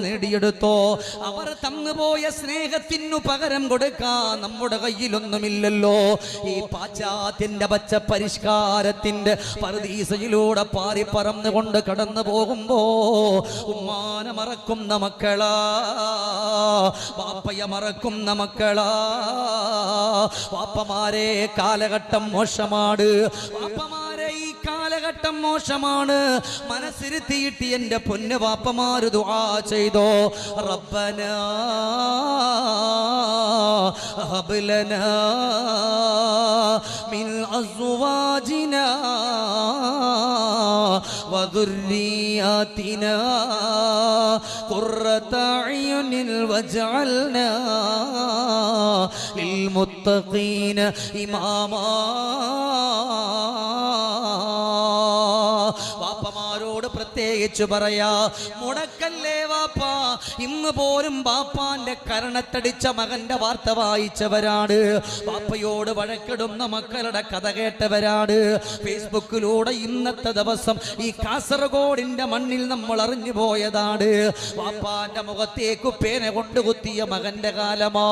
നേടിയെടുത്തോ. അവർ തന്നുപോയ സ്നേഹത്തിനു പകരം കൊടുക്കാൻ നമ്മുടെ കയ്യിലൊന്നുമില്ലല്ലോ. ഈ പാശ്ചാത്യന്റെ പച്ച പരിഷ്കാരത്തിന്റെ പറുദീസയിലൂടെ പാറി പറന്നുകൊണ്ട് കടന്നു പോകുമ്പോ ഉമ്മാനെ മറക്കുന്ന മക്കളാ, വാപ്പയെ മറക്കുന്ന മക്കളാ. വാപ്പമാരെ കാലഘട്ടം മോശമാണ്, വാപ്പമാരെ ഈ കാലഘട്ടം മോശമാണ്. മനസ്സിരുത്തിയിട്ട് എന്റെ പൊന്നു വാപ്പമാര് ദുആ ചെയ്തോ, റബ്ബനാ ഹബ് ലനാ മിൻ അസ്വാജിനാ വദുർരിയാതിനാ ഖുർറത അയുനിൻ വജഅൽനാ ലിൽമുത്തഖീന ഇമാമാ. വാപ്പമാരോട് പ്രത്യേകിച്ച് പറയാ, മുടക്കല്ലേ വാപ്പ. ഇന്ന് പോലും വാപ്പാന്റെ കരണത്തടിച്ച മകന്റെ വാർത്ത വായിച്ചവരാണ്, വാപ്പയോട് വഴക്കിടുന്ന മക്കളുടെ കഥ കേട്ടവരാണ്. ഫേസ്ബുക്കിലൂടെ ഇന്നത്തെ ദിവസം ഈ കാസർഗോഡിന്റെ മണ്ണിൽ നമ്മൾ അറിഞ്ഞു പോയതാണ്. വാപ്പാന്റെ മുഖത്തേക്ക് പേന കൊണ്ട് കുത്തിയ മകന്റെ കാലമാ.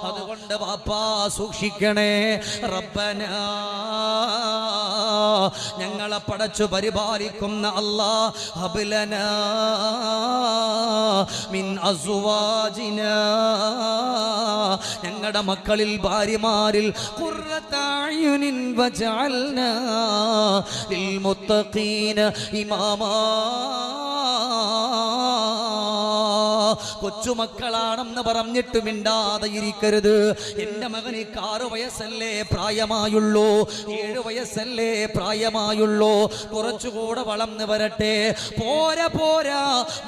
അതുകൊണ്ട് വാപ്പാ സൂക്ഷിക്കണേ. റബ്ബനാ, ഞങ്ങളെ പടച്ചു പരിപാലിക്കുന്ന അല്ലാ, ഹബ് ലനാ മിൻ അസ്വാജിനാ, ഞങ്ങളുടെ മക്കളിൽ ഭാര്യമാരിൽ ഖുർറത അയുനിൻ വജഅൽനാ ലിൽമുത്തഖീന ഇമാമാ. കൊച്ചുമക്കളാണെന്ന് പറഞ്ഞിട്ട് മിണ്ടാതെ ഇരിക്കരുത്. എൻ്റെ മകന് 6 വയസ്സല്ലേ പ്രായമായുള്ളൂ, 7 വയസ്സല്ലേ പ്രായമായുള്ളൂ, കുറച്ചുകൂടെ വളർന്നു വരട്ടെ. പോരാ പോരാ,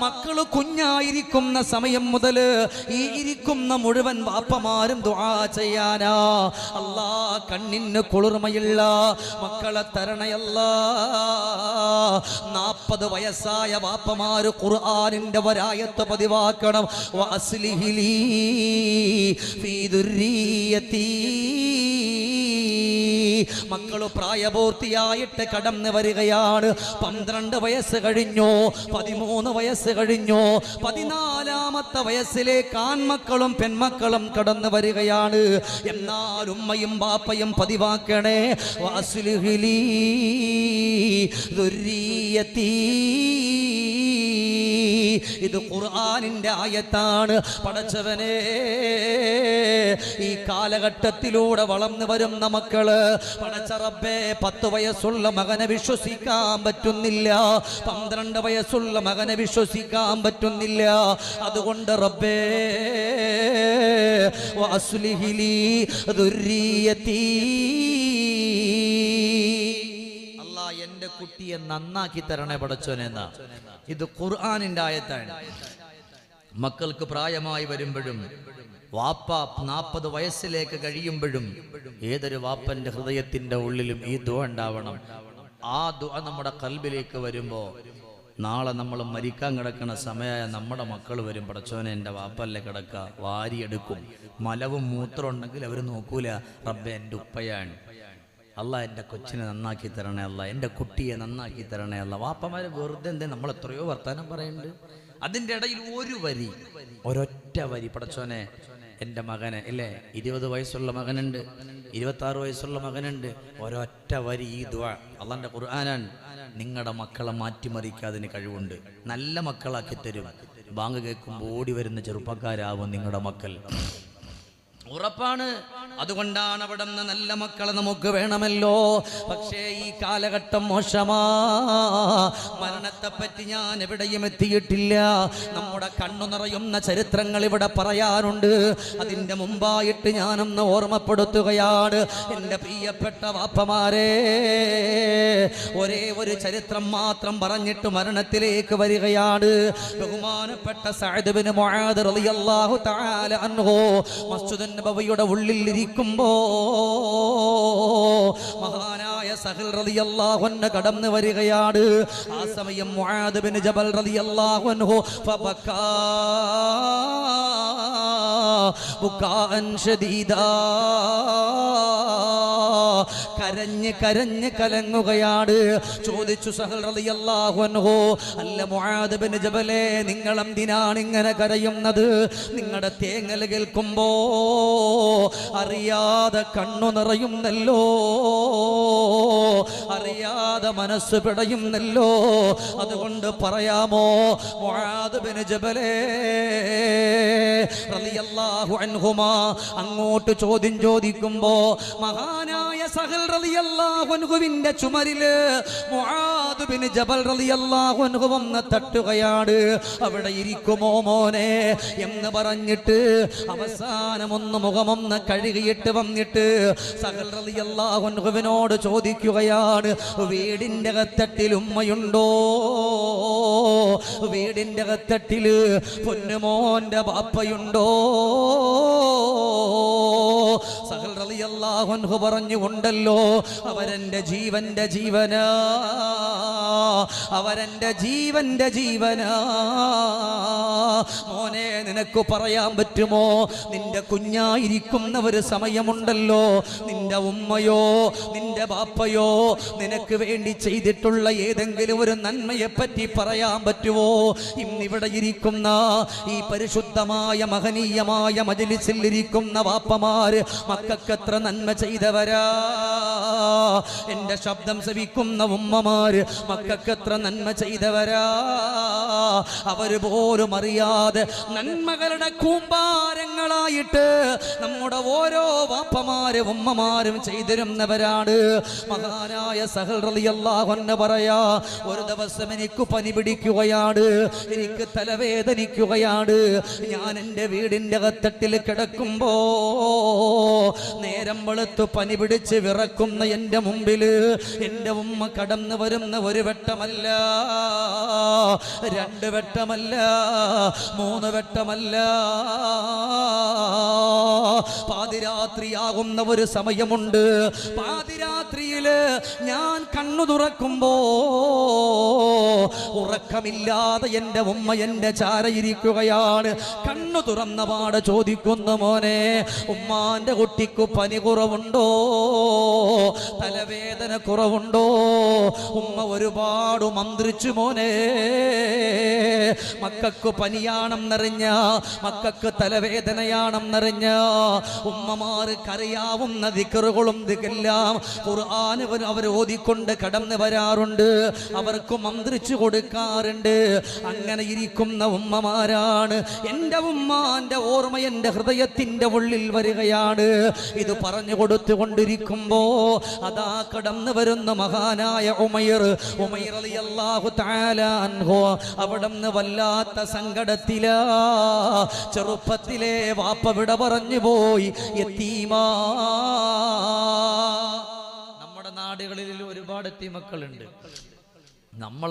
മക്കള് കുഞ്ഞായിരിക്കുന്ന സമയം മുതൽ ഈ ഇരിക്കുന്ന മുഴുവൻ വാപ്പമാരും ദുആ ചെയ്യാനാ. അല്ലാ, കണ്ണിന് കുളിർമയുള്ള മക്കളെ തരണയല്ലാ. 40 വയസ്സായ വാപ്പമാര് ഖുർആനിന്റെ വരായത്ത് പതിവാക്കണം. വഅസ്ലിഹി ലീ ഫീ ദുർരിയതി. മക്കള് പ്രായപൂർത്തിയായിട്ട് കടന്നു വരികയാണ്. 12 വയസ്സ് കഴിഞ്ഞു, 13 വയസ്സ് കഴിഞ്ഞു, 14ാമത്തെ വയസ്സിലേക്ക് ആൺമക്കളും പെൺമക്കളും കടന്നു വരികയാണ്. എന്നാൽ ഉമ്മയും ബാപ്പയും പതിവാക്കണേ, വഅസ്ലിഹി ലീ ദുർരിയതി. ഇത് ഖുർആനിന്റെ ആയത്താണ്. പടച്ചവനെ, ഈ കാലഘട്ടത്തിലൂടെ വളർന്നു വരുന്ന മക്കള്, പടച്ച റബ്ബേ, 10 വയസ്സുള്ള മകനെ വിശ്വസിക്കാൻ പറ്റുന്നില്ല, 12 വയസ്സുള്ള മകനെ വിശ്വസിക്കാൻ പറ്റുന്നില്ല. അതുകൊണ്ട് റബ്ബേ, വഅസ്ലിഹി ലീ ദുർരിയതി. അല്ലാ, എന്റെ കുട്ടിയെ നന്നാക്കി തരണേ പടച്ചോനെന്നാ. ഇത് ഖുർആനിന്റെ ആയത്താണ്. മക്കൾക്ക് പ്രായമായി വരുമ്പോഴും വാപ്പ 40 വയസ്സിലേക്ക് കഴിയുമ്പോഴും ഏതൊരു വാപ്പന്റെ ഹൃദയത്തിന്റെ ഉള്ളിലും ഈ ദുആ ഉണ്ടാവണം. ആ ദുആ നമ്മുടെ ഖൽബിലേക്ക് വരുമ്പോ നാളെ നമ്മൾ മരിക്കാൻ കിടക്കുന്ന സമയമായ നമ്മുടെ മക്കൾ വരും, പടച്ചോനെ എൻ്റെ വാപ്പല്ലേ കിടക്കുക, വാരിയെടുക്കും. മലവും മൂത്രം ഉണ്ടെങ്കിൽ അവർ നോക്കൂല, റബ്ബേ എൻ്റെ ഉപ്പയാണ്, അല്ലാ എൻ്റെ കൊച്ചിനെ നന്നാക്കി തരണേ, അല്ല എൻ്റെ കുട്ടിയെ നന്നാക്കി തരണേ, അല്ല. വാപ്പമാര് വെറുതെ എന്തേ നമ്മൾ എത്രയോ വർത്താനം പറയുന്നുണ്ട്, അതിൻ്റെ ഇടയിൽ ഒരു വരി, ഒരൊറ്റ വരി, പടച്ചോനെ എൻ്റെ മകനെ, ഇല്ലേ 20 വയസ്സുള്ള മകനുണ്ട്, 26 വയസ്സുള്ള മകനുണ്ട്, ഒരൊറ്റ വരി ഈ ദുആ അല്ലാഹുവിൻ്റെ ഖുർആനാണ്. നിങ്ങളുടെ മക്കളെ മാറ്റിമറിക്കാതിന് കഴിവുണ്ട്, നല്ല മക്കളാക്കി തരും. ബാങ്ക് കേൾക്കുമ്പോൾ ഓടി വരുന്ന ചെറുപ്പക്കാരാവും നിങ്ങളുടെ മക്കൾ, ഉറപ്പാണ്. അതുകൊണ്ടാണ് അവിടെ നിന്ന് നല്ല മക്കളെ നമുക്ക് വേണമല്ലോ. പക്ഷേ ഈ കാലഘട്ടം മോശമാ. മരണത്തെപ്പറ്റി ഞാൻ എവിടെയും എത്തിയിട്ടില്ല. നമ്മുടെ കണ്ണു നിറയുന്ന ചരിത്രങ്ങൾ ഇവിടെ പറയാനുണ്ട്. അതിൻ്റെ മുമ്പായിട്ട് ഞാനൊന്ന് ഓർമ്മപ്പെടുത്തുകയാണ്. എൻ്റെ പ്രിയപ്പെട്ട വാപ്പമാരെ, ഒരേ ഒരു ചരിത്രം മാത്രം പറഞ്ഞിട്ട് മരണത്തിലേക്ക് വരികയാണ്. ബഹുമാനപ്പെട്ട സഅദ് ബിൻ മുആദ് റളിയല്ലാഹു തആല അൻഹു മസ്ജിദുൻ നബവിയുടെ ഉള്ളിൽ ഇരിക്കുമ്പോ മഹാനായ സഹൽ റളിയല്ലാഹു അൻഹു കടന്നു വരികയാണ്. ആ സമയം മുആദ് ബിൻ ജബൽ റളിയല്ലാഹു അൻഹു ഫബക്കാ ബുകാഅൻ ശദീദാ, കരഞ്ഞ് കരഞ്ഞ് കലങ്ങുകയാണ്. ചോദിച്ചു സഹൽ റളിയല്ലാഹു അൻഹു, അല്ല മുആദ് ബിൻ ജബലേ, നിങ്ങൾ എന്തിനാണ് ഇങ്ങനെ കരയുന്നത്? നിങ്ങളുടെ തേങ്ങൽ കേൾക്കുമ്പോ അറിയാതെ കണ്ണു നിറയുന്നല്ലോ, അറിയാതെ മനസ്സ് പിടയുന്നല്ലോ. അതുകൊണ്ട് പറയാമോ മുആദ് ബിൻ ജബലേ റളിയല്ലാഹു അൻഹുമാ അങ്ങോട്ട് ചോദ്യം ചോദിക്കുമ്പോ മഹാനായ സഹൽ റളിയല്ലാഹു അൻഹുവിന്റെ ചുമരില് മുആദ് ബിൻ ജബൽ റളിയല്ലാഹു അൻഹു വന്ന് തട്ടുകയാണ്. അവിടെ ഇരിക്കുമോ മോനെ എന്ന് പറഞ്ഞിട്ട് അവസാനം ഒന്ന് മുഖമൊന്ന് കഴുകിയിട്ട് വന്നിട്ട് സഹൽ റളിയല്ലാഹു അൻഹുവിനോട് ചോദിക്കുകയാണ്, വീടിന്റെ അകത്തട്ടിൽ ഉമ്മയുണ്ടോ? വീടിന്റെ അകത്തട്ടില് പൊന്നുമോന്റെ ബാപ്പയുണ്ടോ? സഹൽ റളിയല്ലാഹു അൻഹു പറഞ്ഞു, ഉണ്ടല്ലോ, അവരെന്റെ ജീവന്റെ ജീവനാ, അവരെന്റെ ജീവന്റെ ജീവനാ. മോനെ, നിനക്ക് പറയാൻ പറ്റുമോ, നിന്റെ കുഞ്ഞായിരിക്കുന്ന ഒരു സമയമുണ്ടല്ലോ, നിന്റെ ഉമ്മയോ നിന്റെ ബാപ്പയോ നിനക്ക് വേണ്ടി ചെയ്തിട്ടുള്ള ഏതെങ്കിലും ഒരു നന്മയെ പറ്റി പറയാൻ പറ്റുമോ? ഇന്നിവിടെ ഇരിക്കുന്ന ഈ പരിശുദ്ധമായ മഹനീയമായ മജ്‌ലിസിൽ ഇരിക്കുന്ന വാപ്പമാര് മക്കൾക്കെത്ര നന്മ ചെയ്തവരാ. എന്റെ ശബ്ദം ശ്രവിക്കുന്ന ഉമ്മമാര് മക്കൾക്കെത്ര നന്മ ചെയ്തവരാ. അവര് പോലും അറിയാതെ നന്മകളുടെ കൂമ്പാരങ്ങളായിട്ട് നമ്മുടെ ഓരോ വാപ്പമാരും ഉമ്മമാരും ചെയ്തിരുന്നവരാണ്. മഹാനായ സഹൽ റളിയല്ലാഹു അൻഹു പറയാ, ഒരു ദിവസം എനിക്ക് പനി പിടിക്കുകയാണ്, എനിക്ക് തലവേദനിക്കുകയാണ്. ഞാൻ എൻ്റെ വീടിൻ്റെ അകത്തട്ടിൽ കിടക്കുമ്പോ നേരം വെളുത്ത് പനി പിടിച്ച് വിറക്കുന്ന എൻ്റെ മുമ്പില് എൻ്റെ ഉമ്മ കടന്നു വരുന്ന ഒരു വെട്ടമല്ല, രണ്ട് വെട്ടമല്ല, മൂന്ന് വെട്ടമല്ല, പാതിരാത്രിയാകുന്ന ഒരു സമയമുണ്ട്. പാതിരാത്രിയില് ഞാൻ കണ്ണു തുറക്കുമ്പോ ഉറക്കമില്ലാതെ എൻ്റെ ഉമ്മ എൻ്റെ ചാരയിരിക്കുകയാണ്. കണ്ണു തുറന്ന പാടെ ചോദിക്കുന്നു, മോനെ, ഉമ്മാന്റെ കുട്ടിക്ക് പനി കുറവുണ്ടോ? തലവേദന കുറവുണ്ടോ? ഉമ്മ ഒരുപാട് മന്ത്രിച്ചു മോനെ. മക്കൾക്ക് പനിയാണെന്നറിഞ്ഞ, മക്കൾക്ക് തലവേദനയാണെന്നറിഞ്ഞ ഉമ്മമാർക്ക് അറിയാവുന്ന ദിക്റുകളും എല്ലാം ഖുർആൻ അവർ ഓതിക്കൊണ്ട് കടന്നു വരാറുണ്ട്, അവർക്ക് മന്ത്രിച്ചു കൊടുക്കാറുണ്ട്. അങ്ങനെ ഇരിക്കുന്ന ഉമ്മമാരാണ്. എൻ്റെ ഉമ്മാന്റെ ഓർമ്മ എൻ്റെ ഹൃദയത്തിന്റെ ഉള്ളിൽ വരികയാണ്. ഇത് പറഞ്ഞു കൊടുത്തുകൊണ്ടിരിക്കുമ്പോ അതാ കടന്നു വരുന്ന മഹാനായ ഉമൈർ റളിയല്ലാഹു തആല അൻഹു അവിടുന്ന് വല്ലാത്ത സങ്കടത്തിലാ. ചെറുപ്പത്തിലെ വാപ്പ വിട പറഞ്ഞു പോയി, യതീമാ. നമ്മുടെ നാടുകളിൽ ഒരുപാട് എത്തീമക്കളുണ്ട്. നമ്മൾ